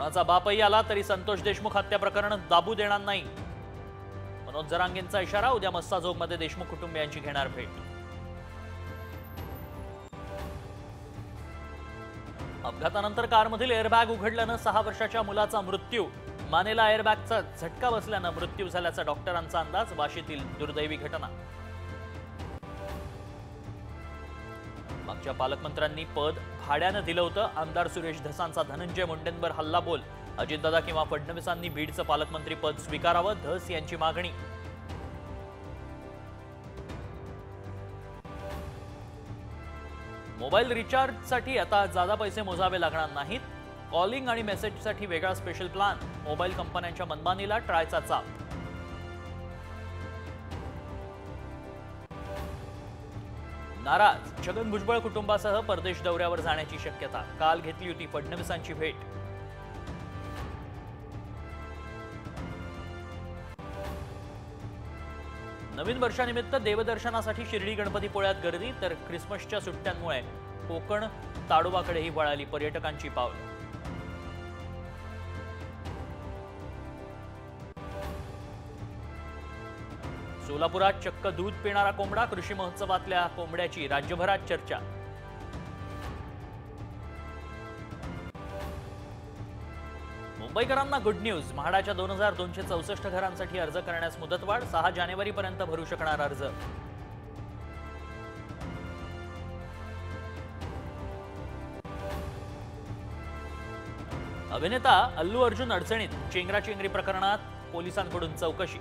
कोणाचा बापही आला तरी संतोष देशमुख हत्या प्रकरण दाबू देणार नाही, मनोज जरांगेंचा इशारा. उद्या मस्साजोगमध्ये देशमुख कुटुंबियांची घेणार भेट. अपघातानंतर कारमधील एअरबॅग उघडल्यानं 6 वर्षाच्या मुलाचा मृत्यू. मानेला एअरबॅगचा झटका बसल्यानं मृत्यू झाल्याचा डॉक्टरांचा अंदाज. वाशीतील दुर्दैवी घटना. मागच्या पालकमंत्र्यांनी पद भाड्यानं दिलं होतं. आमदार सुरेश धसांचा धनंजय मुंडेंवर हल्लाबोल. अजितदादा किंवा फडणवीसांनी बीडचं पालकमंत्री पद स्वीकारावं, धस यांची मागणी. मोबाईल रिचार्जसाठी आता जादा पैसे मोजावे लागणार नाहीत. कॉलिंग आणि मेसेजसाठी वेगळा स्पेशल प्लॅन. मोबाईल कंपन्यांच्या मनमानीला ट्रायचा चाप. नाराज. छगन भुजबळ कुटुंबासह परदेश दौऱ्यावर जाण्याची शक्यता. काल घेतली होती फडणवीसांची भेट. नवीन वर्षानिमित्त देवदर्शनासाठी शिर्डी गणपतीपुळ्यात गर्दी, तर ख्रिसमसच्या सुट्ट्यांमुळे कोकण ताडोबाकडेही वळाली पर्यटकांची पावलं. सोलापुरात चक्क दूध पिणारा कोंबडा. कृषी महोत्सवातल्या कोंबड्याची राज्यभरात चर्चा. मुंबईकरांना गुड न्यूज. म्हाडाच्या 2264 घरांसाठी अर्ज करण्यास मुदतवाढ. 6 जानेवारीपर्यंत भरू शकणार अर्ज. अभिनेता अल्लू अर्जुन अडचणीत. चेंगराचेंगरी प्रकरणात पोलिसांकडून चौकशी.